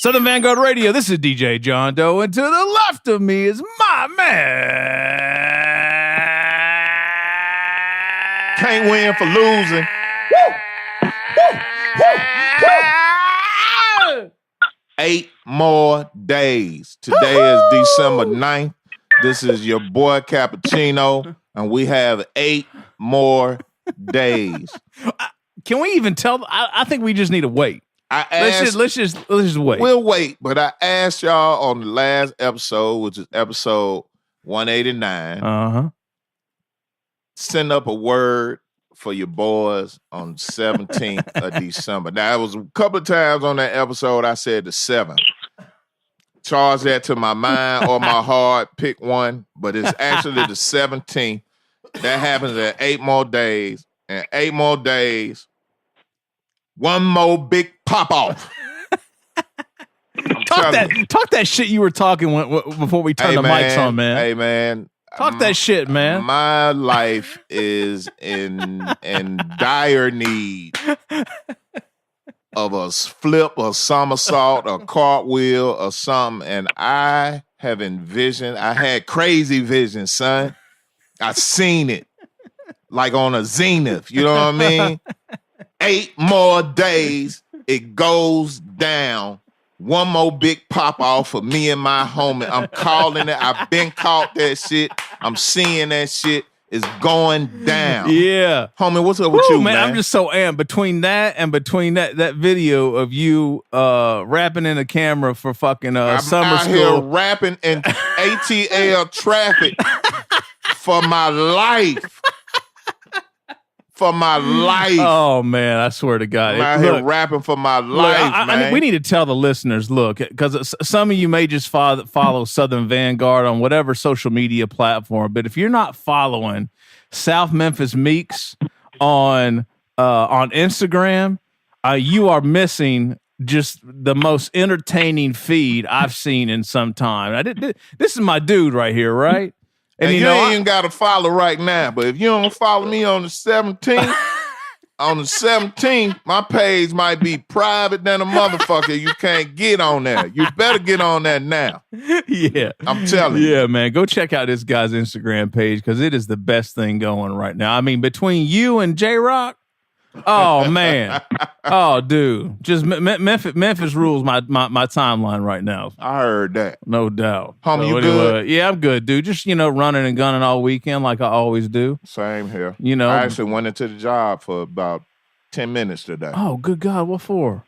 Southern Vangard Radio, this is DJ John Doe, and to the left of me is my man. Can't win for losing. Woo! 8 more days. Today is December 9th. This is your boy Cappuccino, and we have 8 more days. Can we even tell? I think we just need to wait. Let's just wait. We'll wait, but I asked y'all on the last episode, which is episode 189, send up a word for your boys on 17th of December. Now, it was a couple of times on that episode I said the 7th. Charge that to my mind or my heart, pick one, but it's actually the 17th. That happens in 8 more days, and 8 more days, one more big pop off. Talk that shit you were talking before we turned the mics on, man. Hey, man. Talk that shit, man. My life is in dire need of a flip, a somersault, a cartwheel, or something. And I have envisioned, I had crazy vision, son. I seen it like on a zenith. You know what I mean? 8 more days, it goes down. One more big pop off for me and my homie. I'm calling it. I've been caught that shit. I'm seeing that shit. It's going down. Yeah. Homie, what's up with you, man? I'm just so amped. Between that and that video of you rapping in the camera for fucking summer out school. Here rapping in ATL traffic for my life. For my life. Oh, man, I swear to God. I'm out here rapping for my life, man. We need to tell the listeners, look, because some of you may just follow Southern Vangard on whatever social media platform, but if you're not following South Memphis Meeks on Instagram, you are missing just the most entertaining feed I've seen in some time. This is my dude right here, right? And you ain't even got to follow right now. But if you don't follow me on the 17th, my page might be private than a motherfucker. You can't get on there. You better get on that now. Yeah. I'm telling you. Yeah, man. Go check out this guy's Instagram page because it is the best thing going right now. I mean, between you and J-Rock, oh, man. Oh, dude. Just Memphis rules my timeline right now. I heard that. No doubt. Homie, you good? Yeah, I'm good, dude. Just, running and gunning all weekend like I always do. Same here. I actually went into the job for about 10 minutes today. Oh, good God. What for?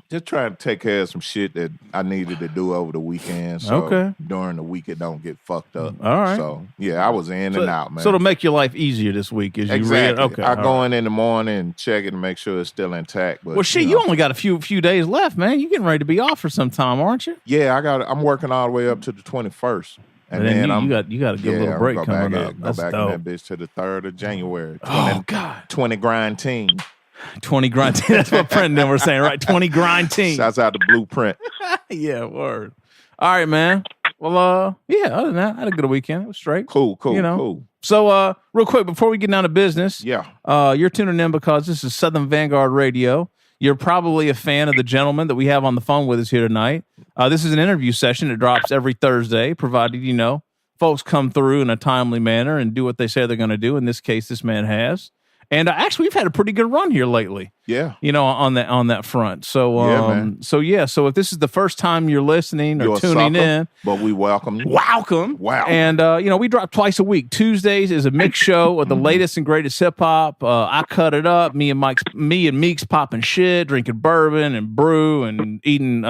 Just trying to take care of some shit that I needed to do over the weekend. So during the week, it don't get fucked up. All right. So, yeah, I was in and out, man. So it'll make your life easier this week as you read. Okay. I go in the morning and check it and make sure it's still intact. But, well, shit, you only got a few days left, man. You getting ready to be off for some time, aren't you? Yeah, I'm working all the way up to the 21st. And then you got to get a little break coming up. That's back dope. in that bitch to the 3rd of January. Oh, God. 20 grind team. 20 grind team. That's what Print and them were saying, right? 20 grind team. Shouts out to Blueprint. Yeah, word. All right, man. Well, yeah, other than that, I had a good weekend. It was straight. Cool. Cool. So, real quick, before we get down to business, yeah, you're tuning in because this is Southern Vangard Radio. You're probably a fan of the gentleman that we have on the phone with us here tonight. This is an interview session that drops every Thursday, provided, folks come through in a timely manner and do what they say they're going to do. In this case, this man has. And actually, we've had a pretty good run here lately. Yeah, on that front. So, man. So if this is the first time you're listening or tuning in, but we welcome you. Welcome. Wow. And we drop twice a week. Tuesdays is a mix show of the latest and greatest hip hop. I cut it up. Me and Meeks popping shit, drinking bourbon and brew and eating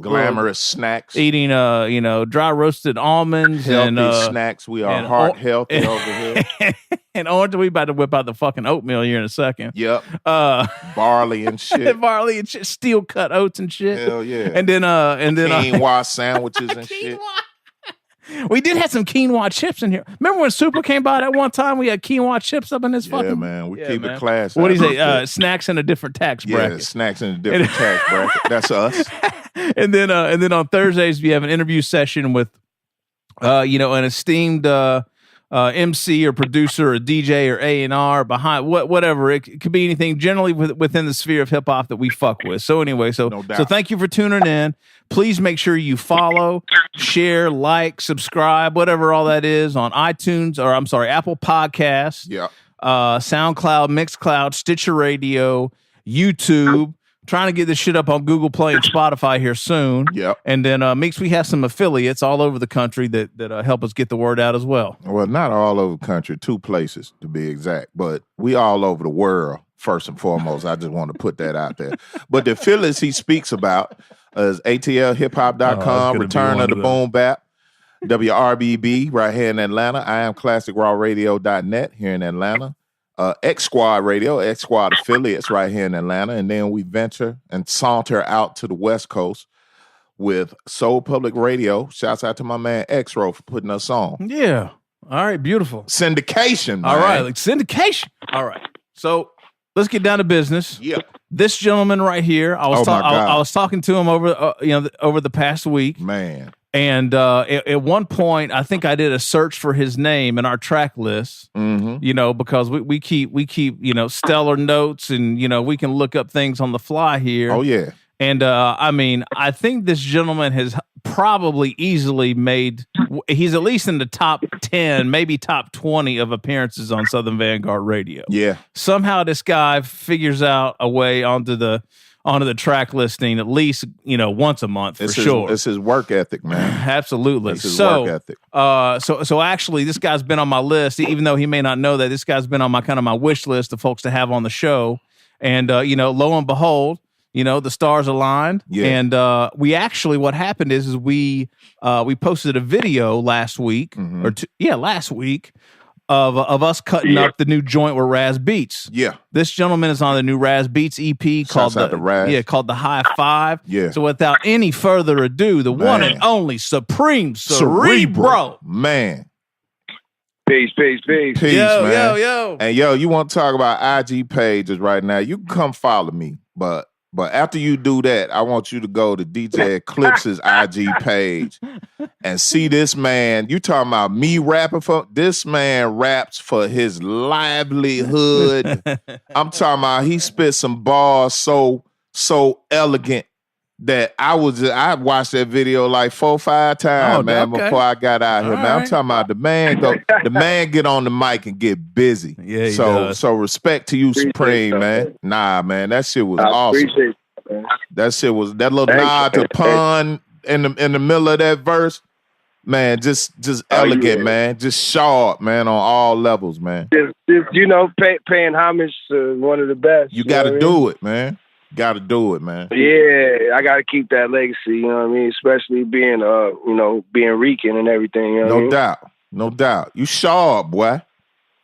glamorous snacks. Eating dry roasted almonds, healthy and snacks. We are heart healthy over here. And Orange, we about to whip out the fucking oatmeal here in a second. Yep. Barley and shit. Barley and shit. Steel cut oats and shit. Hell yeah. And then quinoa sandwiches and shit. We did have some quinoa chips in here. Remember when Super came by that one time? We had quinoa chips up in this fucking. Yeah, man. We keep it classy. What do you say? Snacks in a different tax bracket. Yeah, snacks in a different tax bracket. That's us. And then on Thursdays we have an interview session with, an esteemed MC or producer or DJ or A&R behind whatever. It could be anything generally within the sphere of hip hop that we fuck with. So anyway, so thank you for tuning in. Please make sure you follow, share, like, subscribe, whatever all that is on iTunes, or I'm sorry, Apple Podcasts, SoundCloud, Mixcloud, Stitcher Radio, YouTube. Trying to get this shit up on Google Play and Spotify here soon. Yep. And then Meeks, we have some affiliates all over the country that help us get the word out as well. Well, not all over the country, 2 places to be exact, but we all over the world, first and foremost. I just want to put that out there. But the affiliates he speaks about is atlhiphop.com, Return of the BoomBap, WRBB right here in Atlanta. I am ClassicRawRadio.net here in Atlanta. X Squad Radio, X Squad affiliates right here in Atlanta. And then we venture and saunter out to the West Coast with Soul Public Radio. Shouts out to my man X-Ro for putting us on. Yeah. All right. Beautiful. Syndication, man. All right. Like syndication. All right. So let's get down to business. Yeah. This gentleman right here, I was talking to him over the past week. Man. And at one point, I think I did a search for his name in our track list, because we keep, stellar notes and, we can look up things on the fly here. Oh, yeah. And I think this gentleman has probably easily he's at least in the top 10, maybe top 20 of appearances on Southern Vangard Radio. Yeah. Somehow this guy figures out a way onto the track listing at least, once a month for sure. It's his work ethic, man. Absolutely. It's his work ethic. So actually this guy's been on my list, even though he may not know that. This guy's been on my wish list of folks to have on the show. And, lo and behold, the stars aligned. Yeah. And we actually, what happened is we posted a video last week last week of us cutting up the new joint with Raz Beats. Yeah. This gentleman is on the new Raz Beats EP called the High Five. Yeah. So without any further ado, the one and only Supreme Cerebral. Man. Peace. Peace, man. Yo. And you want to talk about IG pages right now? You can come follow me, but after you do that, I want you to go to DJ Eclipse's IG page and see this man. You talking about me rapping for this man raps for his livelihood. I'm talking about he spit some bars so elegant that I watched that video like 4 or 5 times, before I got out here, man. Right. I'm talking about the man get on the mic and get busy. Yeah, so respect to you, Supreme, man. Nah, man, that shit was awesome. Appreciate it, man. That shit was that little nod to pun in the middle of that verse. Man, just elegant, man. Just sharp, man, on all levels, man. Just paying homage to one of the best. You got to do it, man. Got to do it, man. Yeah, I got to keep that legacy, you know what I mean? Especially being, being Rican and everything, you know what I mean? No doubt. You sharp, boy.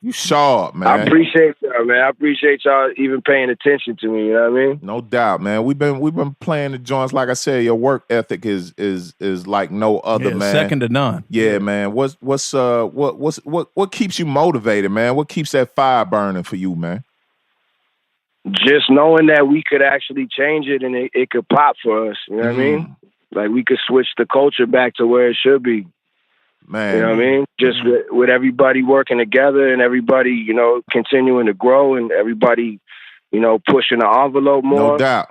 You sharp, man. I appreciate y'all, man. I appreciate y'all even paying attention to me, you know what I mean? No doubt, man. We've been playing the joints. Like I said, your work ethic is like no other, man. Second to none. Yeah, man. What keeps you motivated, man? What keeps that fire burning for you, man? Just knowing that we could actually change it and it could pop for us, you know what I mean? Like we could switch the culture back to where it should be. Man. You know what I mean? Just with everybody working together and everybody, continuing to grow and everybody, pushing the envelope more. No doubt.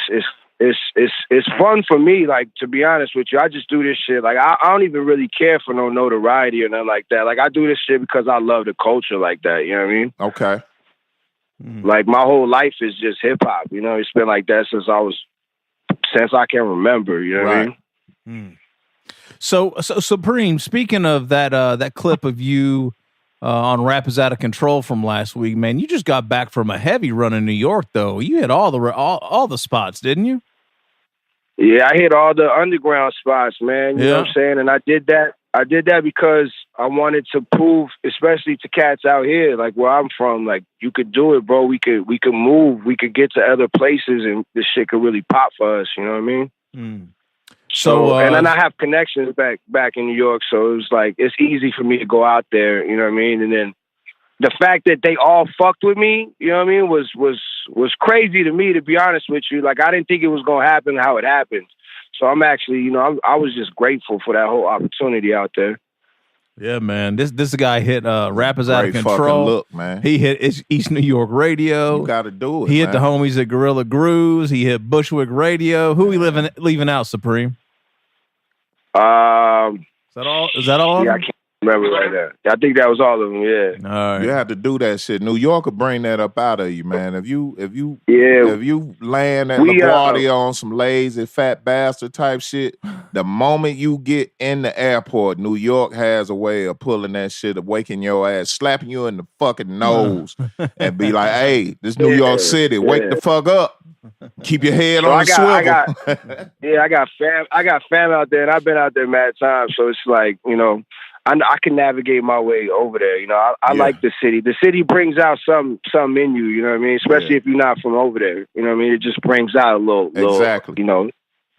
It's fun for me, like, to be honest with you. I just do this shit. Like, I don't even really care for no notoriety or nothing like that. Like, I do this shit because I love the culture like that, you know what I mean? Okay. Like, my whole life is just hip-hop, It's been like that since I can remember, you know what I mean? So Supreme, speaking of that clip of you on Rap Is Outta Control from last week, man, you just got back from a heavy run in New York, though. You hit all the spots, didn't you? Yeah, I hit all the underground spots, man. You know what I'm saying? And I did that because I wanted to prove, especially to cats out here, like where I'm from, like, you could do it, bro. We could move. We could get to other places and this shit could really pop for us. You know what I mean? So and then I have connections back in New York. So it was like, it's easy for me to go out there. You know what I mean? And then the fact that they all fucked with me, you know what I mean, was crazy to me, to be honest with you. Like, I didn't think it was going to happen how it happened. So I'm actually, I was just grateful for that whole opportunity out there. Yeah, man. This guy hit Rappers Out of Great Control. fucking look, man. He hit East New York Radio. You got to do it. He hit man. the homies at Guerrilla Grooves. He hit Bushwick Radio. Who we leaving out, Supreme? Is that all? Yeah, I can't remember right now. I think that was all of them. Yeah. All right. You have to do that shit. New York will bring that up out of you, man. If you land at LaGuardia on some lazy fat bastard type shit, the moment you get in the airport, New York has a way of pulling that shit, of waking your ass, slapping you in the fucking nose, and be like, "Hey, this New York City, wake the fuck up. Keep your head on the swivel." I got fam out there, and I've been out there mad times, so it's like, you know, I can navigate my way over there. You know, I like the city. The city brings out something in you. You know what I mean? Especially if you're not from over there. You know what I mean? It just brings out a little exactly. You know,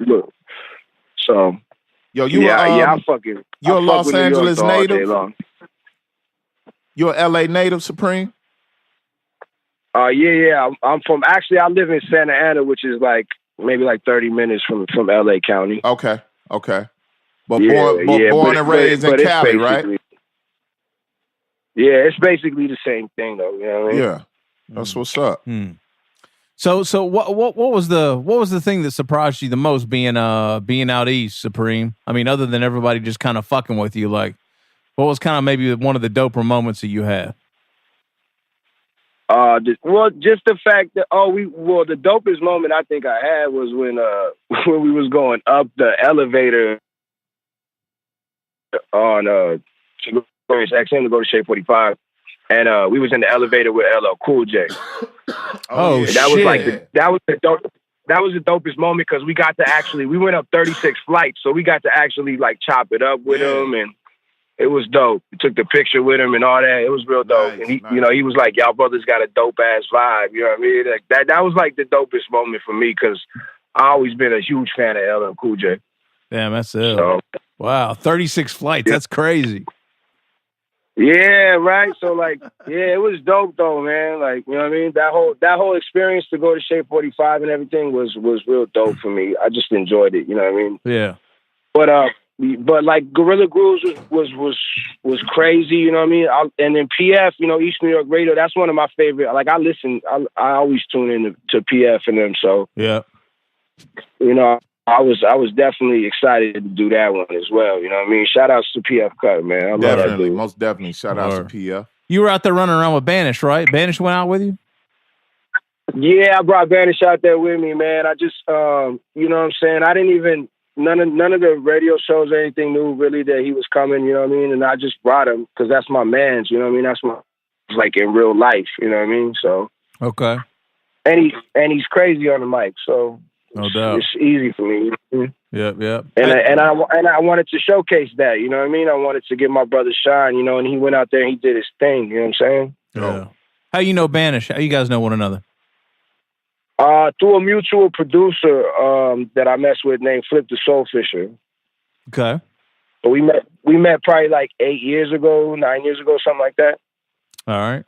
look. So, yo, you're a Los Angeles native. You're a LA native, Supreme. Yeah. I'm from. Actually, I live in Santa Ana, which is like maybe like 30 minutes from LA County. Okay. But born and raised in Cali, right? Yeah, it's basically the same thing, though. You know what I mean? Yeah, that's what's up. So what was the thing that surprised you the most being out east, Supreme? I mean, other than everybody just kind of fucking with you, like, what was kind of maybe one of the doper moments that you had? Just the fact that the dopest moment I think I had was when we was going up the elevator on Sirius XM to go to Shade 45, and we was in the elevator with LL Cool J. That was like that was the dopest moment, because we went up 36 flights, so we got to actually like chop it up with him, and it was dope. We took the picture with him and all that. It was real dope. And he, you know, he was like, "Y'all brothers got a dope ass vibe." You know what I mean? Like that was like the dopest moment for me, because I always been a huge fan of LL Cool J. Damn, that's it. So, wow, 36 flights. That's crazy. Yeah, right. So like, it was dope though, man. Like, you know what I mean? That whole experience to go to Shade 45 and everything was real dope for me. I just enjoyed it. You know what I mean? Yeah. But like Guerrilla Grooves was crazy. You know what I mean? And then PF, you know, East New York Radio. That's one of my favorite. Like I always tune in to PF and them. So yeah, you know. I was definitely excited to do that one as well. You know what I mean? Shout outs to PF Cuttin, man. I love that dude. Most definitely. Shout outs to PF. You were out there running around with Banish, right? Banish went out with you? Yeah, I brought Banish out there with me, man. I just, you know what I'm saying? I didn't even, none of the radio shows or anything knew really that he was coming, you know what I mean? And I just brought him because that's my man's, you know what I mean? That's like in real life, you know what I mean? So. Okay. And he's crazy on the mic, so. No doubt. It's easy for me. Yep. And I wanted to showcase that, you know what I mean? I wanted to give my brother shine, you know, and he went out there and he did his thing, you know what I'm saying? Yeah. How you know Banish? How you guys know one another? Through a mutual producer that I messed with named Flip the Soul Fisher. Okay. But we met probably like 9 years ago, something like that. All right.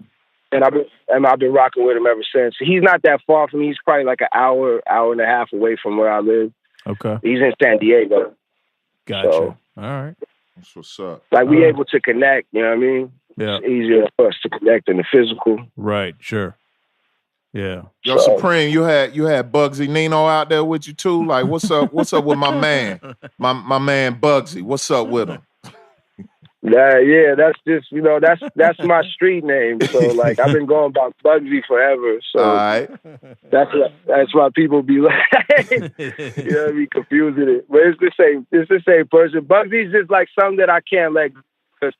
And I've been rocking with him ever since. He's not that far from me. He's probably like an hour and a half away from where I live. Okay. He's in San Diego. Gotcha. So, all right. That's what's up. Like we able to connect, you know what I mean? Yeah. It's easier for us to connect in the physical. Right, sure. Yeah. Yo, Supreme, you had Bugzy Nino out there with you too? Like, what's up with my man? My man Bugzy. What's up with him? Yeah, that's just, you know, that's my street name. So like I've been going by Bugzy forever. So all right. That's why people be like, you know what I mean, confusing it. But it's the same person. Bugzy's just like something that I can't let, because,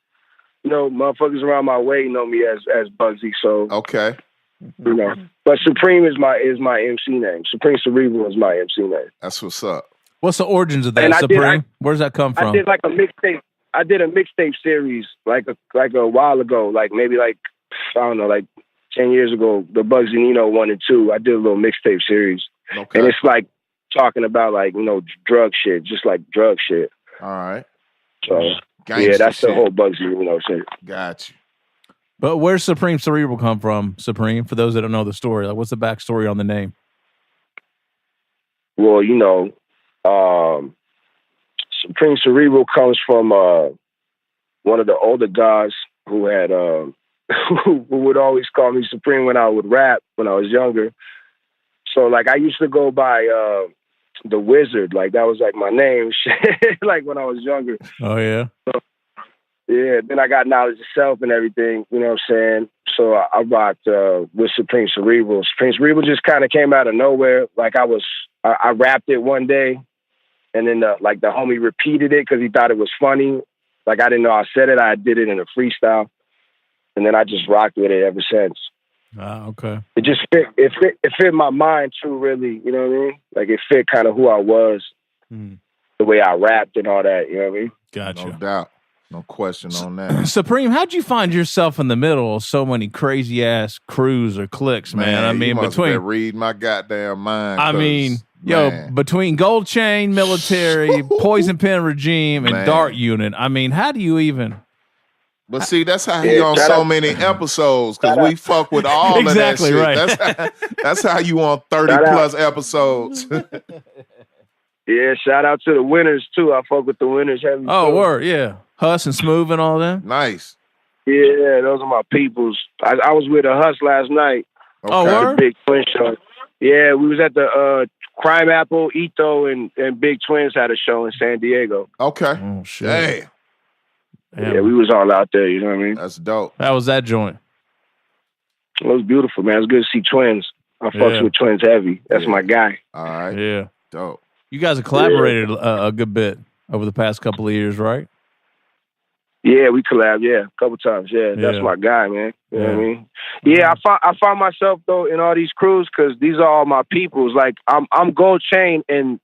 you know, motherfuckers around my way know me as Bugzy. So okay. You know. But Supreme is my MC name. Supreme Cerebral is my MC name. That's what's up. What's the origins of that, Supreme? Where does that come from? I did like a mixtape. I did a mixtape series like a while ago, like maybe like, I don't know, like 10 years ago, the Bugzy Nino 1 and 2. I did a little mixtape series. Okay. And it's like talking about like, you know, drug shit, just like drug shit. All right. So, Gangsta that's shit. the whole Bugzy Nino shit. Got you. But where's Supreme Cerebral come from, Supreme? For those that don't know the story, like what's the backstory on the name? Well, you know, Supreme Cerebral comes from one of the older guys who had who would always call me Supreme when I would rap when I was younger. So like I used to go by the Wizard, like that was like my name, like when I was younger. Oh yeah. So, yeah. Then I got Knowledge of Self and everything. You know what I'm saying? So I rocked with Supreme Cerebral. Supreme Cerebral just kind of came out of nowhere. Like I rapped it one day, and then the homie repeated it because he thought it was funny. Like I didn't know I said it. I did it in a freestyle, and then I just rocked with it ever since. Ah, okay. It just fit. It fit my mind too. Really, you know what I mean? Like it fit kind of who I was, the way I rapped and all that. You know what I mean? Gotcha. No doubt. No question on that. Supreme, how'd you find yourself in the middle of so many crazy ass crews or cliques, man? I mean, you must have read my goddamn mind. I mean, between Gold Chain Military, Poison Pen Regime, and Dart Unit. I mean, how do you even? But see, that's how he on so many episodes, because we fuck with all of that shit. Right. That's how you on 30 plus episodes. Yeah, shout out to the winners too. I fuck with the winners heavy. Oh, word, yeah. Huss and Smooth and all them. Nice. Yeah, those are my peoples. I was with a Huss last night. Okay. Oh, word? Big Twin show. Yeah, we was at the Crime Apple, Ito, and Big Twins had a show in San Diego. Okay. Oh, shit. Damn. Yeah, we was all out there, you know what I mean? That's dope. How was that joint? It was beautiful, man. It was good to see Twins. I fucks with Twins heavy. That's my guy. All right. Yeah. Dope. You guys have collaborated a good bit over the past couple of years, right? Yeah, we collab, a couple times. Yeah, that's my guy, man. You know what I mean? Yeah, I found myself though in all these crews because these are all my peoples. Like I'm Gold Chain and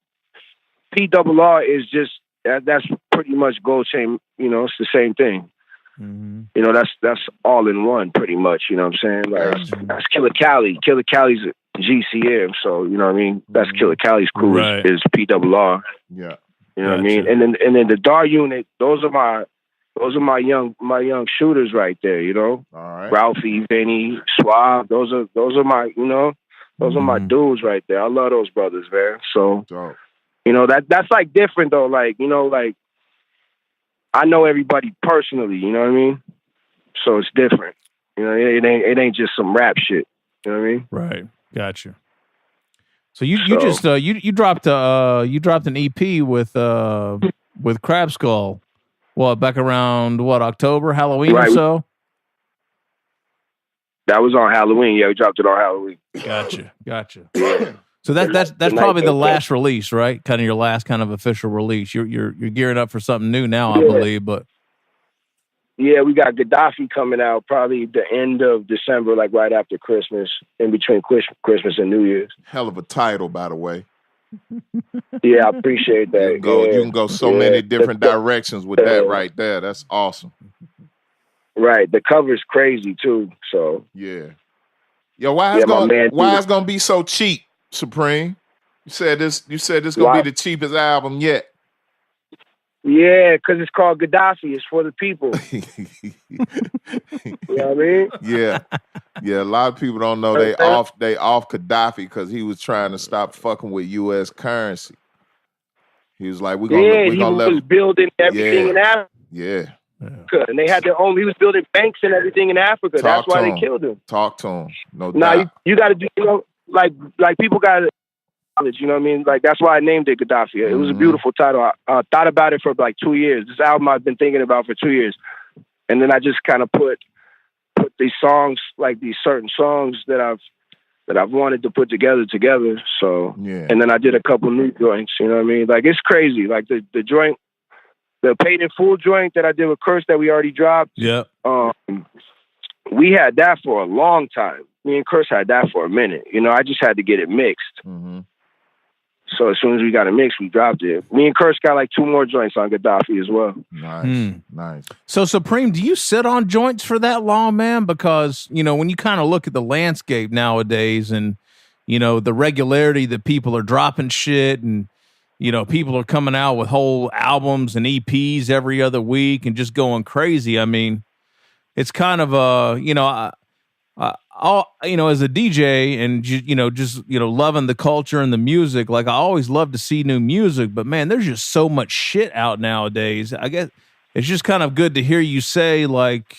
PRR is just that's pretty much Gold Chain. You know, it's the same thing. Mm-hmm. You know, that's all in one, pretty much. You know what I'm saying? Like that's Killer Cali. Killer Cali's GCM, so you know what I mean. That's Killer Cali's crew is PRR. Yeah, you know what I mean. And then the Dar Unit, those are my young shooters right there. You know, all right. Ralphie, Vinny, Suave. Those are my are my dudes right there. I love those brothers, man. So dope. You know that's like different though. Like like I know everybody personally. You know what I mean. So it's different. You know, it ain't just some rap shit. You know what I mean? Right. Gotcha. So you just you dropped an EP with Crab Skull. What, back around October, Halloween or so? That was on Halloween. Yeah, we dropped it on Halloween. Gotcha. Yeah. So that's probably the last release, right? Kind of your last kind of official release. You're gearing up for something new now, I believe, but. Yeah, we got Gaddafi coming out probably the end of December, like right after Christmas, in between Christmas and New Year's. Hell of a title, by the way. Yeah, I appreciate that. You can go so many different directions with that right there. That's awesome. Right, the cover's crazy too. So yeah. Yo, why it's gonna be so cheap, Supreme? You said this gonna be the cheapest album yet. Yeah, because it's called Gaddafi. It's for the people. You know what I mean? Yeah. A lot of people don't know they off Gaddafi because he was trying to stop fucking with U.S. currency. He was like, he was building everything in Africa. Yeah. And they had he was building banks and everything in Africa. That's why they killed him. Talk to him. No doubt. Now you got to do, like people got to. You know what I mean? Like, that's why I named it Gaddafi. It was a beautiful title. I thought about it for like 2 years. This album I've been thinking about for 2 years. And then I just kind of put these songs, like these certain songs that I've wanted to put together. So, and then I did a couple new joints, you know what I mean? Like, it's crazy. Like the joint, the Paid in Full joint that I did with Curse that we already dropped. Yeah. We had that for a long time. Me and Curse had that for a minute. You know, I just had to get it mixed. Mm-hmm. So as soon as we got it mixed, we dropped it. Me and Curse got like 2 more joints on Gaddafi as well. Nice. So Supreme, do you sit on joints for that long, man? Because, you know, when you kind of look at the landscape nowadays and, you know, the regularity that people are dropping shit and, you know, people are coming out with whole albums and EPs every other week and just going crazy. I mean, it's kind of as a DJ and just loving the culture and the music, like I always love to see new music, but man, there's just so much shit out nowadays. I guess it's just kind of good to hear you say, like,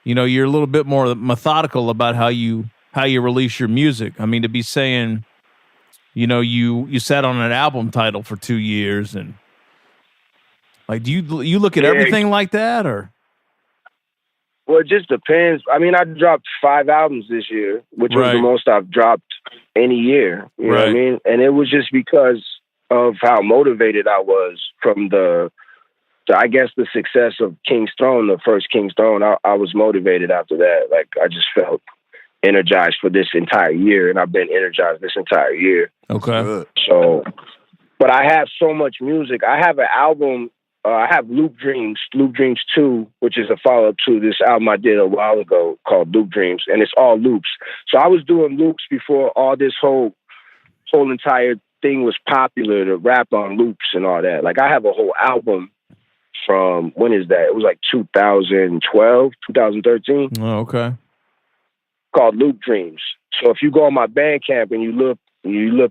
you know, you're a little bit more methodical about how you release your music. I mean, to be saying, you know, you sat on an album title for 2 years, and like, do you look at everything like that, or? Well, it just depends. I mean, I dropped 5 albums this year, which was the most I've dropped any year. You know what I mean? And it was just because of how motivated I was from I guess the success of King's Throne, the first King's Throne. I was motivated after that. Like, I just felt energized for this entire year, and I've been energized this entire year. Okay. So, but I have so much music. I have an album. I have Loop Dreams 2, which is a follow-up to this album I did a while ago called Loop Dreams, and it's all loops. So I was doing loops before all this whole entire thing was popular, to rap on loops and all that. Like, I have a whole album from, when is that? It was like 2012, 2013. Oh, okay. Called Loop Dreams. So if you go on my Bandcamp and you look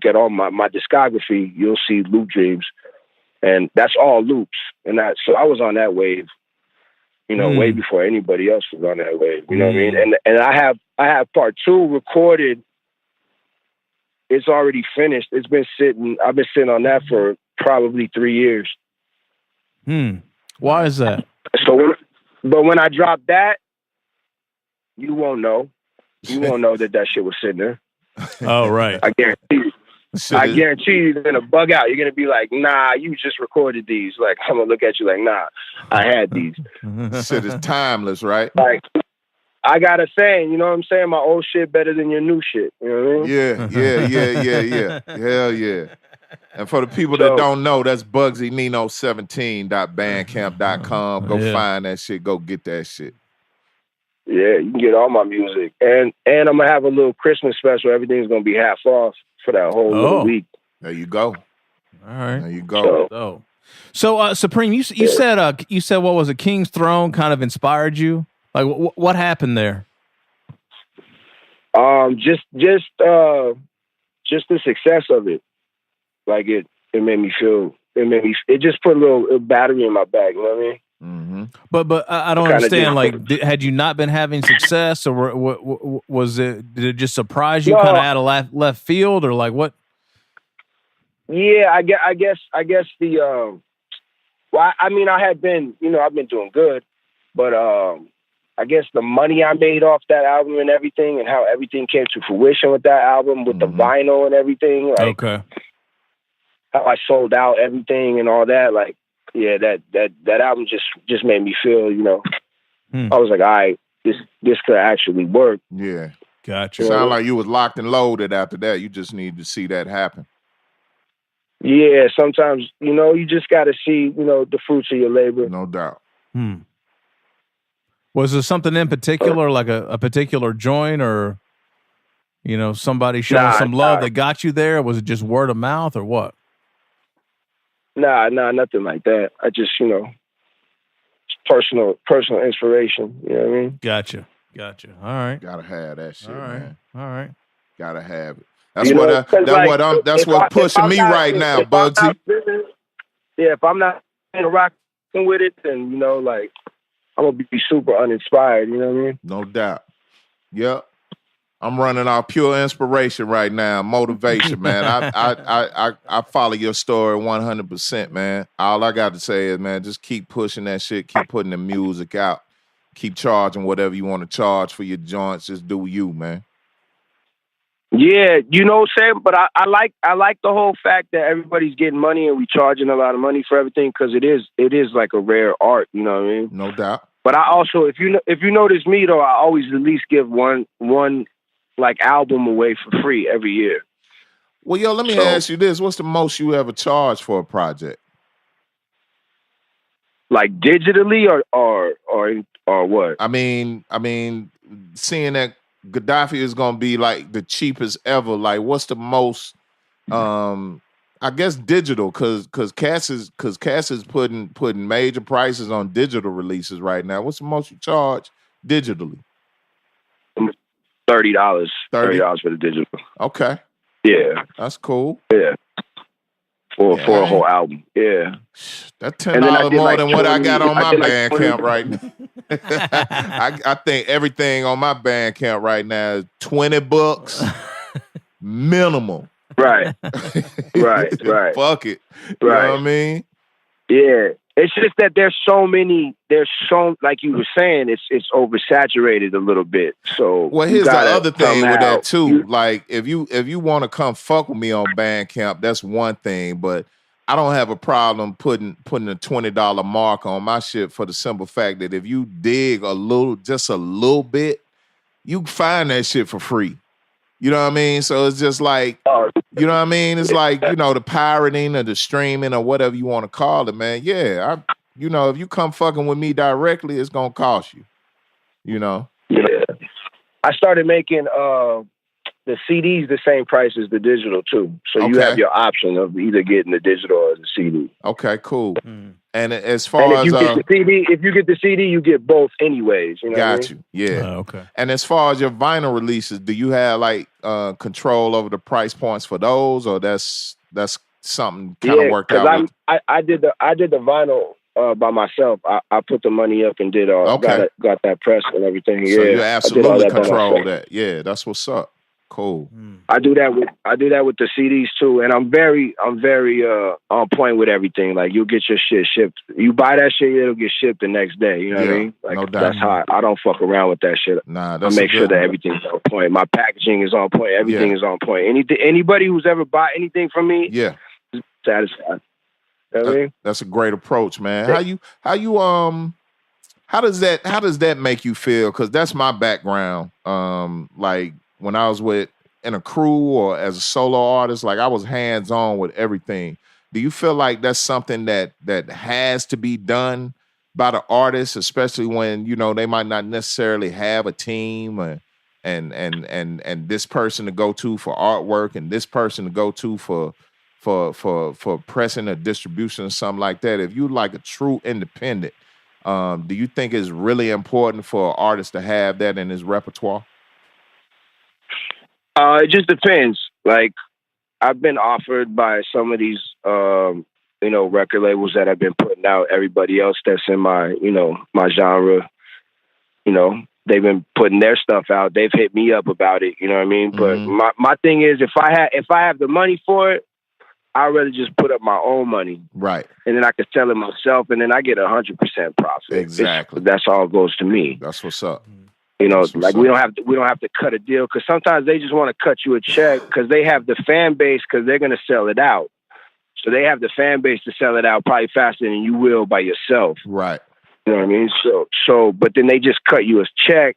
at all my discography, you'll see Loop Dreams. And that's all loops. And so I was on that wave, you know, way before anybody else was on that wave. You know what I mean? And I have part 2 recorded. It's already finished. I've been sitting on that for probably 3 years. Why is that? But when I drop that, you won't know. You won't know that shit was sitting there. Oh, right. I guarantee you. I guarantee you're going to bug out. You're going to be like, nah, you just recorded these. Like, I'm going to look at you like, nah, I had these. Shit is timeless, right? Like, I got a saying, you know what I'm saying? My old shit better than your new shit. You know what I Yeah. mean? Hell yeah. And for the people that don't know, that's Bugzy Nino 17.bandcamp.com. Go find that shit. Go get that shit. Yeah, you can get all my music. And I'm going to have a little Christmas special. Everything's going to be half off for that whole little week. There you go. All right. There you go. So Supreme, you said what was it? King's Throne kind of inspired you? Like, what happened there? Just the success of it. Like, it made me feel, it just put a little battery in my back, you know what I mean? Mm-hmm. But I don't understand. Like, had you not been having success, or was it? Did it just surprise you, kind of out of left field, or like what? Yeah, I guess the. Well, I mean, I had been, I've been doing good, but I guess the money I made off that album and everything, and how everything came to fruition with that album, with the vinyl and everything. Like, okay. How I sold out everything and all that, like. Yeah, that album just made me feel, I was like, all right, this could actually work. Yeah. Gotcha. Sound like you was locked and loaded after that. You just need to see that happen. Yeah, sometimes, you just got to see, the fruits of your labor. No doubt. Was there something in particular, like a particular joint, or, somebody showing some love that got you there? Or was it just word of mouth, or what? Nah, nothing like that. I just, personal inspiration. You know what I mean? Gotcha. All right. Gotta have that shit, man. All right. Gotta have it. That's what's pushing me right now, Bugzy. If I'm not rocking with it, then I'm gonna be super uninspired. You know what I mean? No doubt. Yep. I'm running off pure inspiration right now, motivation, man. I follow your story 100%, man. All I got to say is, man, just keep pushing that shit, keep putting the music out, keep charging whatever you want to charge for your joints. Just do you, man. Yeah, Sam. But I like the whole fact that everybody's getting money and we charging a lot of money for everything, because it is like a rare art. You know what I mean? No doubt. But I also, if you notice me though, I always at least give one like album away for free every year. Well, yo, let me ask you this. What's the most you ever charged for a project? Like digitally or what? I mean, seeing that Gaddafi is gonna be like the cheapest ever, like what's the most I guess digital, cause Cass is putting major prices on digital releases right now. What's the most you charge digitally? $30 for the digital. Okay. Yeah. That's cool. Yeah. for a whole album. Yeah, that's $10 more than what I got on my Bandcamp right now. I think everything on my Bandcamp right now is $20 minimum. Right. Fuck it. You know what I mean? Yeah. It's just that there's so like you were saying, it's oversaturated a little bit. So well, here's the other thing with that too. Like if you want to come fuck with me on Bandcamp, that's one thing, but I don't have a problem putting a $20 mark on my shit for the simple fact that if you dig just a little bit, you can find that shit for free. You know what I mean? So it's just like, you know what I mean? It's like, the pirating or the streaming or whatever you want to call it, man. Yeah, if you come fucking with me directly, it's going to cost you, Yeah. I started making the CDs the same price as the digital, too. So you have your option of either getting the digital or the CD. Okay, cool. And as far as if you get the CD, you get both anyways. You know got you. Yeah. Okay. And as far as your vinyl releases, do you have like control over the price points for those, or that's something kind of worked out? I did the vinyl by myself. I put the money up and did got that press and everything. So you absolutely control that. Yeah, that's what's up. Cool. I do that with the CDs too, and I'm very on point with everything. Like you'll get your shit shipped. You buy that shit, it'll get shipped the next day. You know what I mean? Like no doubt. That's how I don't fuck around with that shit. Nah, I make sure that everything's on point. My packaging is on point. Everything is on point. Anybody who's ever bought anything from me, is satisfied. You know what I mean? That's a great approach, man. How does that make you feel? Because that's my background. Like when I was in a crew or as a solo artist, like I was hands-on with everything. Do you feel like that's something that has to be done by the artist, especially when, they might not necessarily have a team and this person to go to for artwork and this person to go to for pressing or distribution or something like that? If you like a true independent, do you think it's really important for an artist to have that in his repertoire? It just depends. Like, I've been offered by some of these, record labels that have been putting out everybody else that's in my, my genre. They've been putting their stuff out. They've hit me up about it. You know what I mean? Mm-hmm. But my thing is, if I have the money for it, I'd rather just put up my own money, right? And then I can sell it myself, and then I get 100% profit. Exactly. That's all it goes to me. That's what's up. We don't have to cut a deal, because sometimes they just want to cut you a check because they have the fan base, because they're going to sell it out. So they have the fan base to sell it out probably faster than you will by yourself. Right. You know what I mean? So, but then they just cut you a check.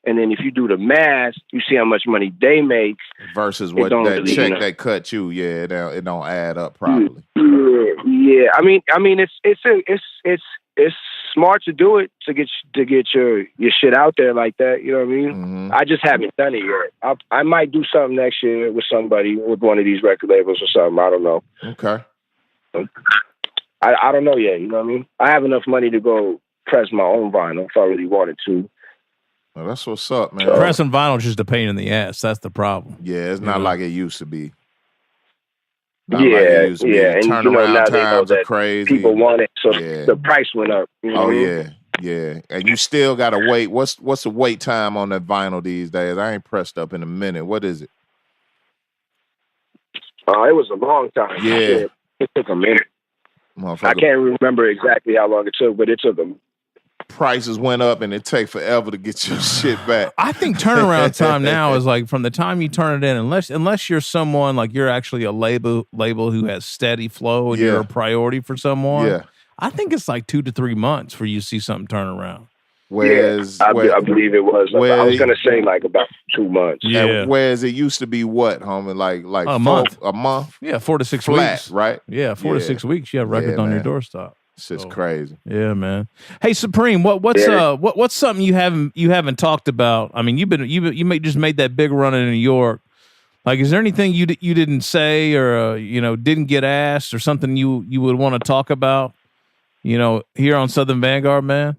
And then if you do the math, you see how much money they make versus what that check they cut you. Yeah, it don't add up properly. Yeah. I mean, it's smart to do it to get your shit out there like that. You know what I mean? Mm-hmm. I just haven't done it yet. I might do something next year with somebody, with one of these record labels or something. I don't know. Okay. I don't know yet. You know what I mean? I have enough money to go press my own vinyl if I really wanted to. Well, that's what's up, man. Pressing vinyl is just a pain in the ass. That's the problem. Yeah, it's not like it used to be. And turnaround times are crazy. People want it, so the price went up. You know yeah. And you still gotta wait. What's the wait time on that vinyl these days? I ain't pressed up in a minute. What is it? It was a long time. Yeah, it took a minute. I can't remember exactly how long it took, but it took a. Prices went up and it take forever to get your shit back. I think turnaround time now is like from the time you turn it in, unless you're someone like you're actually a label who has steady flow and you're a priority for someone. Yeah. I think it's like 2 to 3 months for you to see something turn around. Whereas I believe it was. I was gonna say like about 2 months. Yeah. Whereas it used to be what, homie? Like a month. A month? Yeah, 4 to 6 flat, weeks. Right? Yeah, 4 to 6 weeks. You have records on your doorstep. It's just crazy. Yeah, man. Hey, Supreme, what's something you haven't talked about? I mean, you just made that big run in New York. Like, is there anything you didn't say or didn't get asked or something you would want to talk about? Here on Southern Vanguard, man.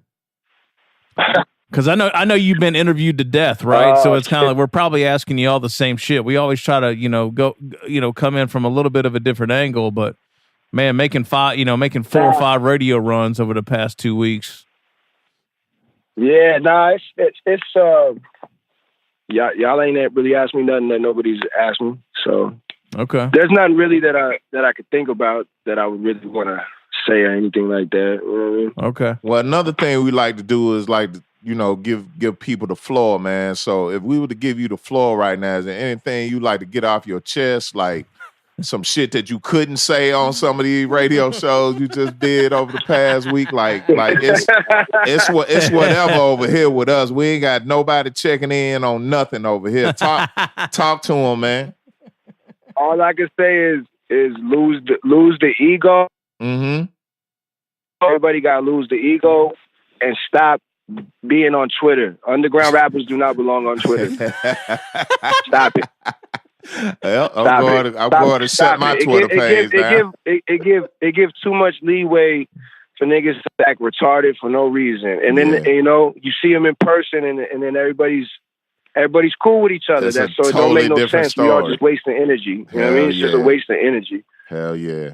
Because I know you've been interviewed to death, right? So it's kind of like we're probably asking you all the same shit. We always try to go come in from a little bit of a different angle, but Man, making 4 or 5 radio runs over the past 2 weeks. Yeah, nah, it's y'all ain't really asked me nothing that nobody's asked me. So okay, there's nothing really that I could think about that I would really want to say or anything like that. You know what I mean? Okay. Well, another thing we like to do is give people the floor, man. So if we were to give you the floor right now, is there anything you like to get off your chest, like some shit that you couldn't say on some of these radio shows you just did over the past week? Like it's whatever over here with us. We ain't got nobody checking in on nothing over here. Talk to them, man. All I can say is lose the ego. Mm-hmm. Everybody got to lose the ego and stop being on Twitter. Underground rappers do not belong on Twitter. Stop it. Well, I'm going to shut my Twitter page now. It gives too much leeway for niggas to act retarded for no reason. And then, you see them in person and then everybody's cool with each other. So it don't make no sense. We all just wasting energy. You know what I mean? It's just a waste of energy. Hell yeah.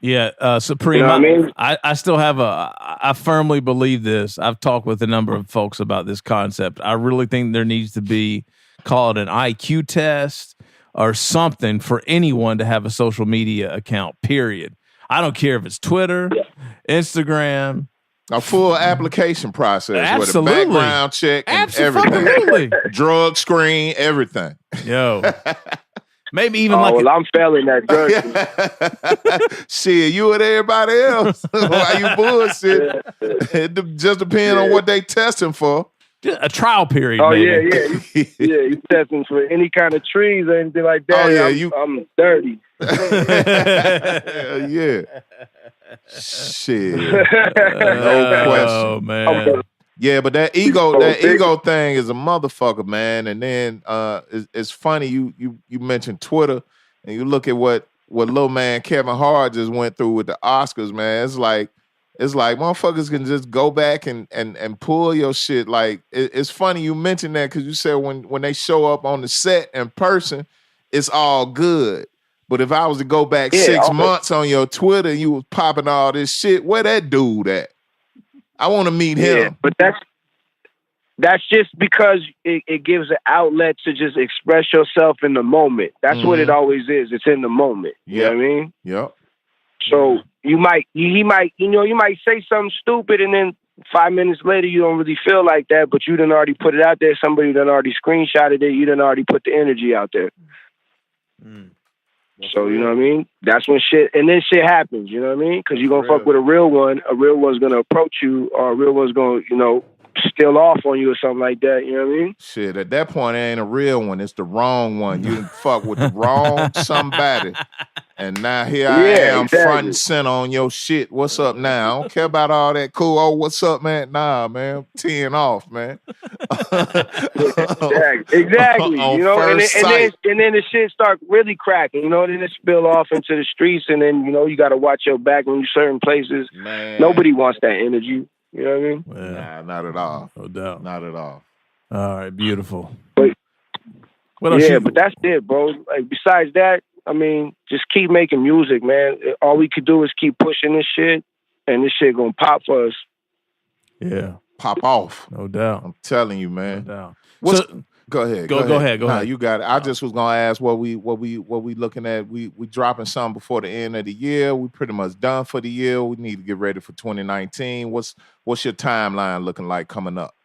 Yeah, Supreme. You know what I mean? I still have I firmly believe this. I've talked with a number of folks about this concept. I really think there needs to be, call it an IQ test or something for anyone to have a social media account, period. I don't care if it's Twitter, Instagram. A full application process. Absolutely. With a background check and everything. Drug screen, everything. Yo. Maybe even I'm failing that drug. Shit, you and everybody else. Why you bullshit? It just depends on what they testing for. A trial period. Oh, maybe. yeah. You testing for any kind of trees or anything like that. Oh, yeah. I'm dirty. Hell yeah. Shit. No question. Oh, man. Yeah, but that ego thing is a motherfucker, man. And then it's funny you mentioned Twitter and you look at what little man Kevin Hart just went through with the Oscars, man. It's like motherfuckers can just go back and pull your shit. Like it's funny you mentioned that because you said when they show up on the set in person, it's all good. But if I was to go back 6 months on your Twitter and you was popping all this shit, where that dude at? I want to meet him. Yeah, but that's just because it gives an outlet to just express yourself in the moment. That's what it always is. It's in the moment. You know what I mean? Yep. So he might say something stupid and then 5 minutes later you don't really feel like that, but you done already put it out there. Somebody done already screenshotted it. You done already put the energy out there. So, you know what I mean? That's when shit happens, you know what I mean? Because you're going to fuck with a real one. A real one's going to approach you, or a real one's going to, steal off on you or something like that, you know what I mean? Shit, at that point, it ain't a real one. It's the wrong one. You fuck with the wrong somebody. And now here I am, front and center on your shit. What's up now? I don't care about all that cool. Oh, what's up, man? Nah, man. Teeing off, man. Exactly. And then the shit start really cracking, then it spill off into the streets, and then, you got to watch your back when you're certain places. Man. Nobody wants that energy. You know what I mean? Nah, not at all. No doubt. Not at all. All right, beautiful. But what else but that's it, bro. Like, besides that, I mean, just keep making music, man. All we could do is keep pushing this shit, and this shit gonna pop for us. Yeah. Pop off. No doubt. I'm telling you, man. No doubt. Go ahead. Go ahead. Nah, you got it. I just was gonna ask what we looking at. We dropping something before the end of the year. We pretty much done for the year. We need to get ready for 2019. What's your timeline looking like coming up?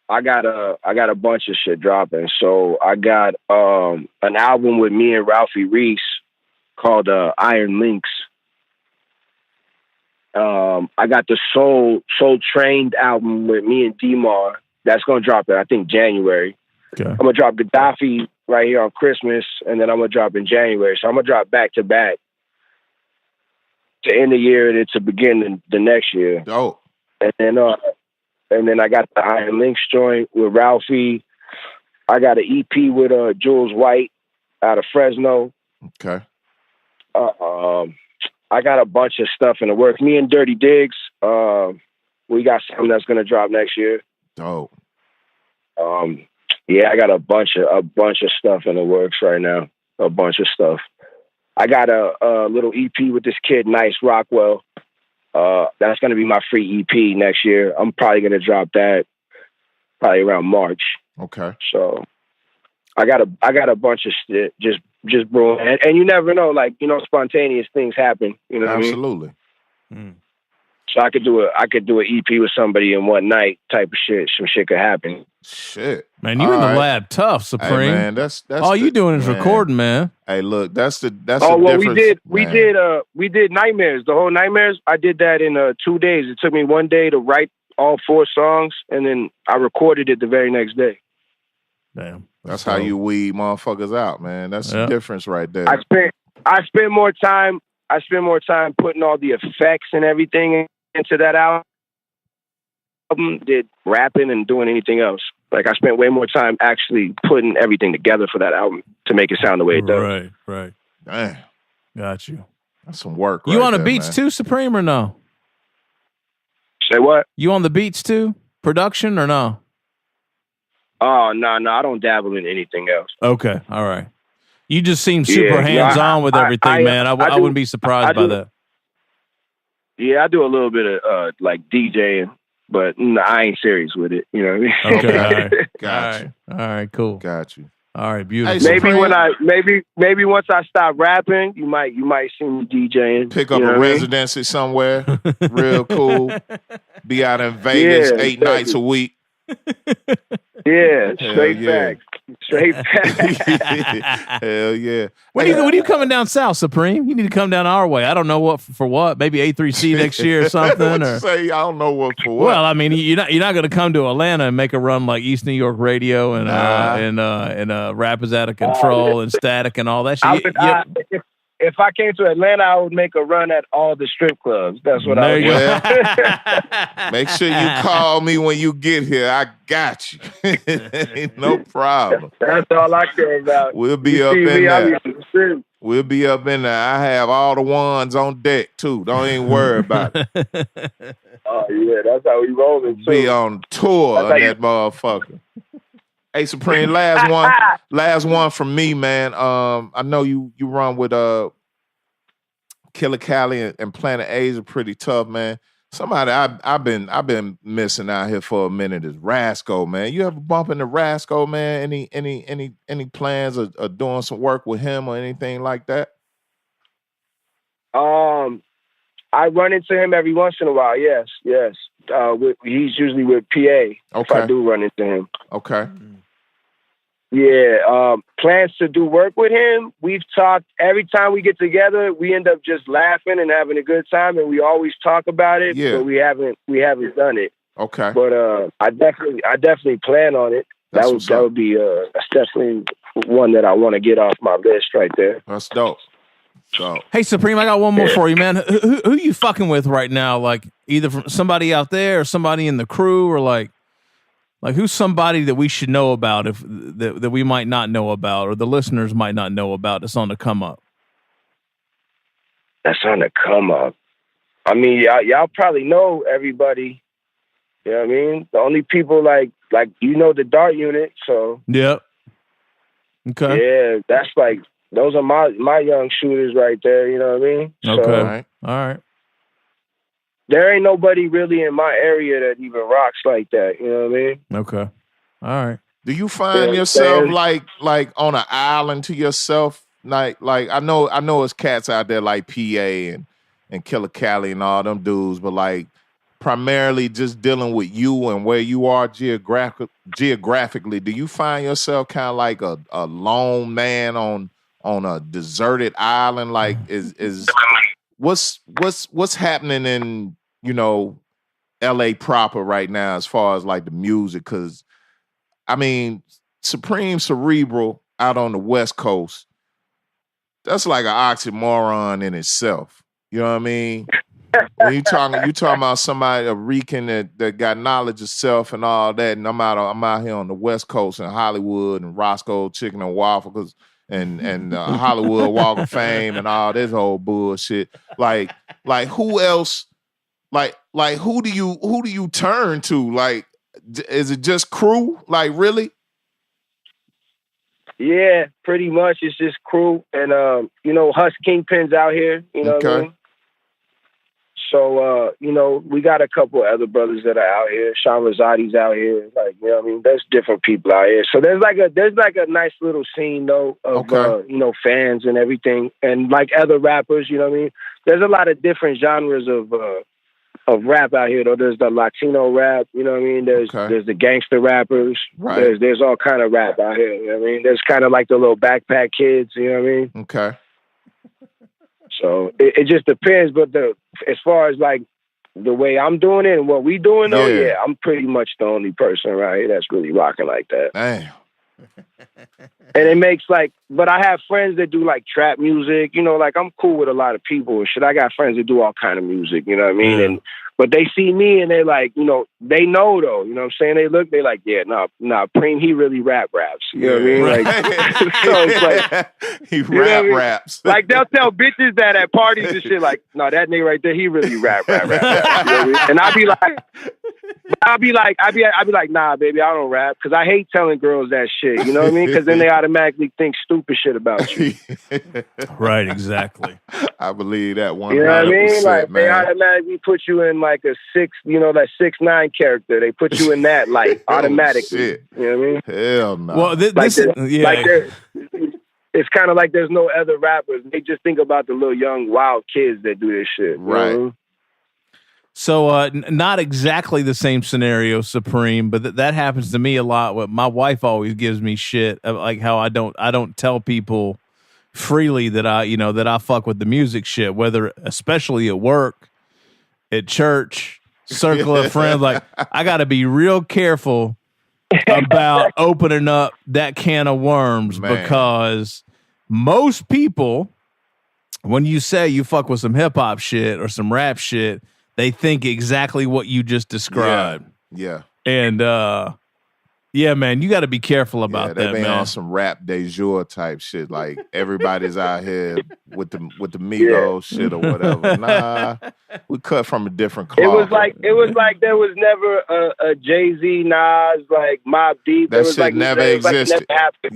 I got a bunch of shit dropping. So I got an album with me and Ralphie Reese called Iron Links. I got the Soul Trained album with me and D-Mar. That's going to drop in, I think, January. Okay. I'm going to drop Gaddafi right here on Christmas, and then I'm going to drop in January. So I'm going to drop back-to-back to end the year and to begin the next year. Dope. And then I got the Iron Links joint with Ralphie. I got an EP with Jules White out of Fresno. Okay. I got a bunch of stuff in the works. Me and Dirty Diggs, we got something that's going to drop next year. Dope. I got a bunch of stuff in the works right now. A bunch of stuff. I got a little EP with this kid, Nice Rockwell. That's going to be my free EP next year. I'm probably going to drop that probably around March. Okay. So I got a bunch of shit just brewing, and you never know, like, you know, spontaneous things happen. You know what Absolutely. I mean? So I could do an EP with somebody in one night type of shit. Some shit could happen. Shit, man, you in the lab tough, Supreme. Hey, man, that's all you doing is recording, man. Hey, look, that's the well, difference. we did Nightmares, the whole Nightmares. I did that in 2 days. It took me 1 day to write all 4 songs, and then I recorded it the very next day. Damn, that's how you weed motherfuckers out, man. That's the difference right there. I spent more time putting all the effects and everything into that album. Did rapping and doing anything else. Like, I spent way more time actually putting everything together for that album to make it sound the way it does. Right. Damn. Got you. That's some work. You right on the there, beats man. too, Supreme, or no? Say what? You on the beats too? Production or no? Oh, no, I don't dabble in anything else. Okay, all right. You just seem super hands-on with everything, man. I wouldn't be surprised by that. Yeah, I do a little bit of like DJing, but I ain't serious with it. You know what I mean? Okay, all right. Got you. All right, cool. Got you. All right, beautiful. Hey, maybe once I stop rapping, you might see me DJing. Pick up a residency somewhere, real cool. Be out in Vegas 8 nights a week. Yeah, straight back. Hell yeah. When are you coming down south, Supreme? You need to come down our way. I don't know what for what. Maybe A3C next year or something. You say I don't know what for what. Well, I mean, you're not going to come to Atlanta and make a run like East New York Radio and Rap Is Outta Control and Static and all that shit. If I came to Atlanta, I would make a run at all the strip clubs. That's what I would do. Make sure you call me when you get here. I got you. Ain't no problem. That's all I care about. We'll be up in there. We'll be up in there. I have all the ones on deck, too. Don't even worry about it. Oh, yeah. That's how we rolling, too. Be on tour on that motherfucker. Hey, Supreme, last one from me, man. I know you run with Killer Cali and Planet Asia pretty tough, man. Somebody I've been missing out here for a minute is Rasco, man. You ever bump into Rasco, man? Any plans of doing some work with him or anything like that? I run into him every once in a while. Yes. He's usually with PA. Okay. If I do run into him. Okay. Yeah, plans to do work with him. We've talked every time we get together. We end up just laughing and having a good time, and we always talk about it. Yeah. But we haven't done it. Okay. But I definitely plan on it. That would be that's definitely one that I want to get off my list right there. That's dope. So, hey, Supreme, I got one more for you, man. Who you fucking with right now? Like, either from somebody out there or somebody in the crew, or like who's somebody that we should know about that we might not know about, or the listeners might not know about, that's on the come up? That's on the come up. I mean, y'all probably know everybody. You know what I mean? The only people like the Dart Unit. So yep. Okay. Yeah, that's like those are my young shooters right there. You know what I mean? Okay. So, all right. There ain't nobody really in my area that even rocks like that. You know what I mean? Okay. All right. Do you find yourself like on an island to yourself? Like I know it's cats out there like PA and Killer Cali and all them dudes, but like primarily just dealing with you and where you are geographically. Do you find yourself kind of like a lone man on a deserted island? Like is what's happening in, LA proper right now as far as like the music? Because I mean, Supreme Cerebral out on the West Coast, that's like an oxymoron in itself. You know what I mean? When you talking about somebody, a Rican that got knowledge of self and all that, and I'm out here on the West Coast in Hollywood and Roscoe Chicken and Waffles and Hollywood Walk of Fame and all this whole bullshit. Like who else? Like who do you turn to? Like, is it just crew? Like, really? Yeah, pretty much. It's just crew, and Husk Kingpin's out here. You know what I mean? So, we got a couple other brothers that are out here. Sean Rosati's out here. Like, you know what I mean? There's different people out here. So there's like a nice little scene though of fans and everything, and like other rappers. You know what I mean? There's a lot of different genres of rap out here though. There's the Latino rap. You know what I mean? There's the gangster rappers. Right. There's all kind of rap out here. You know what I mean? There's kind of like the little backpack kids. You know what I mean? Okay. So it just depends, but as far as like the way I'm doing it and what we doing though, I'm pretty much the only person around here that's really rocking like that. Damn. And it makes but I have friends that do like trap music, like I'm cool with a lot of people and shit. I got friends that do all kind of music, you know what I mean? But they see me and they're like, they know though, you know what I'm saying? They look, they like, nah, Preem, he really raps. You know what I mean? Right. Like, so it's like, he raps. Like they'll tell bitches that at parties and shit, like, no, that nigga right there, he really rap. You know what I mean? And I'll be like, nah, baby, I don't rap. Cause I hate telling girls that shit. You know what I mean? Cause then they automatically think stupid shit about you. Right, exactly. I believe that 100%. You know what I mean? Like man. they automatically put you in like a 6'9" character. They put you in that like automatically. Shit. You know what I mean? Hell no. Well, it's kind of like there's no other rappers. They just think about the little young wild kids that do this shit. Right. You know? So not exactly the same scenario, Supreme, but that happens to me a lot. My wife always gives me shit like how I don't tell people freely that I fuck with the music shit, whether especially at work, at church, circle of friends. Like I got to be real careful about opening up that can of worms, because most people, when you say you fuck with some hip hop shit or some rap shit, they think exactly what you just described. Yeah. And man, you got to be careful about that, They man. on some rap de jour type shit. Like everybody's out here with the Migos shit or whatever. Nah, we cut from a different cloth. It was like there was never a Jay-Z, Nas, like Mobb Deep. That shit never existed. Never happened.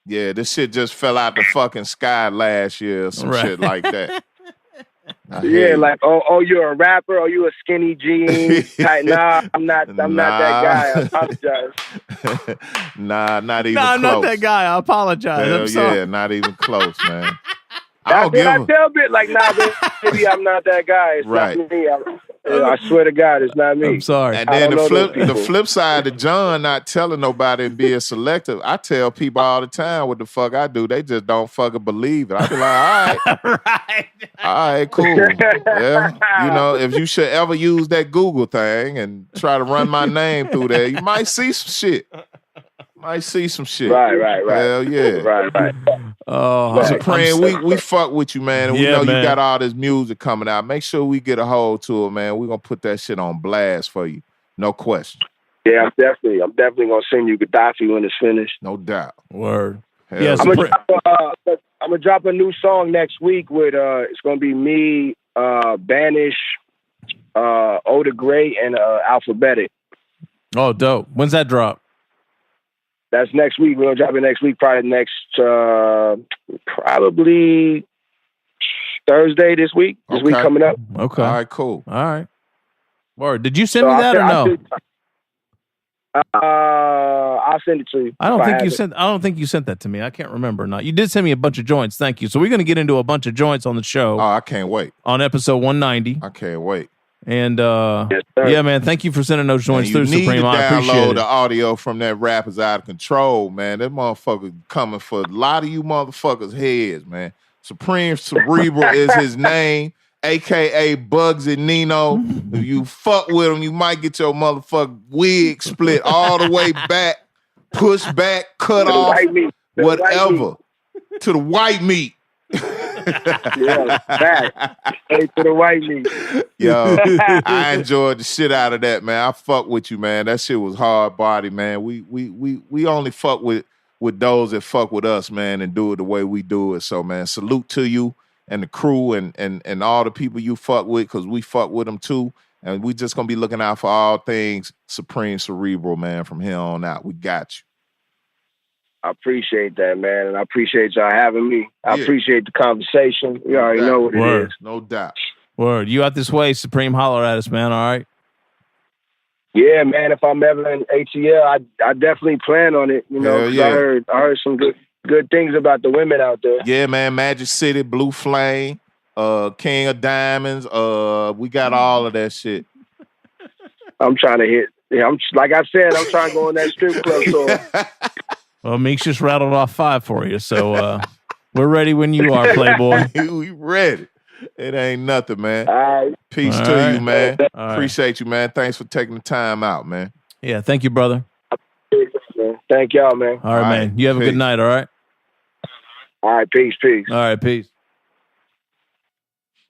Yeah. This shit just fell out the fucking sky last year or some shit like that. Like you're a rapper, or you a skinny jeans type. Nah, I'm not that guy. I apologize. Nah, not even close. I'm not that guy. I apologize. Hell I'm sorry. yeah, not even close, man. I tell bit like, nah, baby, I'm not that guy. It's right. not me. I swear to God, it's not me. I'm sorry. And then the flip side of John not telling nobody and being selective, I tell people all the time what the fuck I do. They just don't fucking believe it. I be like, all right. All right, cool. Yeah. If you should ever use that Google thing and try to run my name through there, you might see some shit. Right. Hell yeah. Right. Oh, Supreme, we fuck with you, man. And we know you got all this music coming out. Make sure we get a hold to it, man. We're gonna put that shit on blast for you. No question. Yeah, I'm definitely gonna send you Gaddafi when it's finished. No doubt. Word. Hell I'm gonna drop a new song next week with it's gonna be me, Banish, Oda Gray, and Alphabetic. Oh, dope. When's that drop? That's next week. We're gonna drop it next week, probably Thursday this week. This week coming up. Okay. All right, cool. All right. Word. Did you send me that or no? I'll send it to you. I don't think you sent that to me. I can't remember or not. You did send me a bunch of joints. Thank you. So we're gonna get into a bunch of joints on the show. Oh, I can't wait. On episode 190. I can't wait. And yes, man, thank you for sending those joints through, Supreme. I appreciate it. Download the audio from that rap Is Outta Control, man. That motherfucker coming for a lot of you motherfuckers' heads, man. Supreme Cerebral is his name, aka Bugzy Nino. If you fuck with him, you might get your motherfucking wig split all the way back, push back, cut off, whatever, to the white meat. Back. Hey, to the white meat. Yo, I enjoyed the shit out of that, man. I fuck with you, man. That shit was hard body, man. We only fuck with those that fuck with us, man, and do it the way we do it. So, man, salute to you and the crew and all the people you fuck with, because we fuck with them too. And we just gonna be looking out for all things Supreme Cerebral, man, from here on out. We got you. I appreciate that, man, and I appreciate y'all having me. I Yeah. appreciate the conversation. You already know what it is. No doubt. Word. You out this way, Supreme, holler at us, man. All right. Yeah, man. If I'm ever in ATL, I definitely plan on it. You know, Hell 'cause yeah. I heard some good things about the women out there. Yeah, man. Magic City, Blue Flame, King of Diamonds. We got all of that shit. I'm trying to hit. Yeah, like I said, I'm trying to go in that strip club. So Well, Meeks just rattled off 5 for you, so we're ready when you are, Playboy. We ready. It ain't nothing, man. all right. Peace All to right. you, man. All right. Appreciate you, man. Thanks for taking the time out, man. Yeah, thank you, brother. Thank y'all, man. All right, All man. right, You have a good peace. night, all right? All right, peace. All right, peace.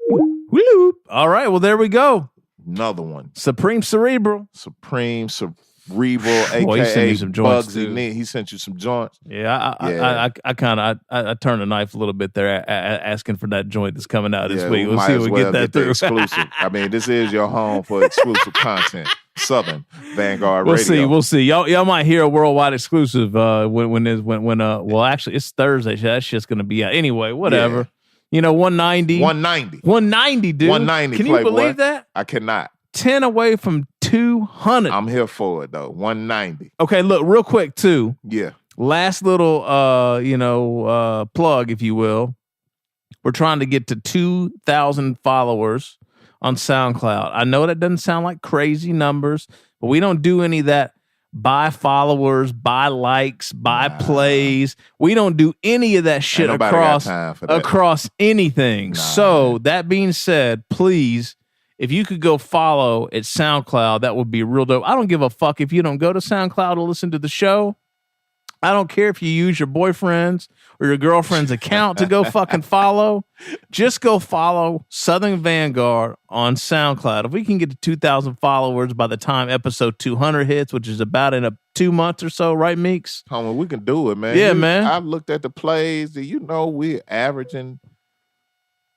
Whoop. All right, well, there we go. Another one. Supreme Cerebral. Supreme Cerebral, Boy, he sent a.k.a. me some joints, Bugzy too. Nino. He sent you some joints. Yeah, I kind of turned the knife a little bit there, asking for that joint that's coming out this week. We'll might see as if we well get that the through. exclusive. I mean, this is your home for exclusive content. Southern Vangard Radio. We'll see. Y'all might hear a worldwide exclusive well, actually it's Thursday. So that shit's gonna be out anyway. Whatever. Yeah. You know, 190. 190, dude. 190, Can you Playboy. believe that? I cannot. 10 away from 200. I'm here for it though. 190. Okay, look, real quick too. Yeah. Last little plug, if you will. We're trying to get to 2,000 followers on SoundCloud. I know that doesn't sound like crazy numbers, but we don't do any of that buy followers, buy likes, buy plays. We don't do any of that shit Ain't nobody got across time for that. across anything. So that being said, please, if you could go follow at SoundCloud, that would be real dope. I don't give a fuck if you don't go to SoundCloud to listen to the show. I don't care if you use your boyfriend's or your girlfriend's account to go fucking follow. Just go follow Southern Vangard on SoundCloud. If we can get to 2,000 followers by the time episode 200 hits, which is about in 2 months or so, right, Meeks? Homie, we can do it, man. Yeah, man. I've looked at the plays. Do you know we're averaging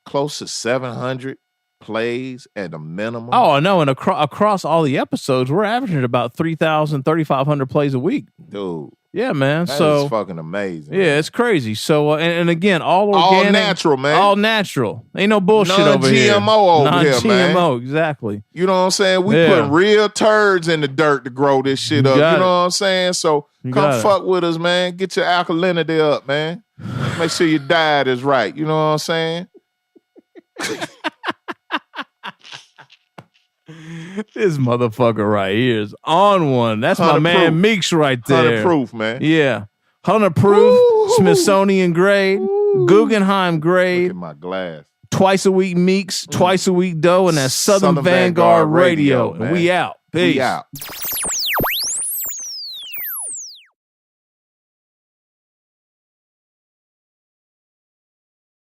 close to 700 plays at a minimum? Oh, I know. And across all the episodes, we're averaging about 3,000, 3,500 plays a week. Dude. Yeah, man. That so is fucking amazing. Yeah, man. it's crazy. So, and again, all organic. All natural, man. All natural. Ain't no bullshit over here. Non-GMO over here, man. Non-GMO, exactly. You know what I'm saying? We Yeah. put real turds in the dirt to grow this shit up. You got know it. what I'm saying? So You come got it. fuck with us, man. Get your alkalinity up, man. Make sure your diet is right. You know what I'm saying? This motherfucker right here is on one. That's my 100 man proof. Meeks right there. 100 proof, man. Yeah. 100 proof, Ooh. Smithsonian grade, Ooh. Guggenheim Look grade, at my glass. twice a week Meeks, twice a week Doe, and that's Southern Vanguard Radio. And man. we out. Peace. We out.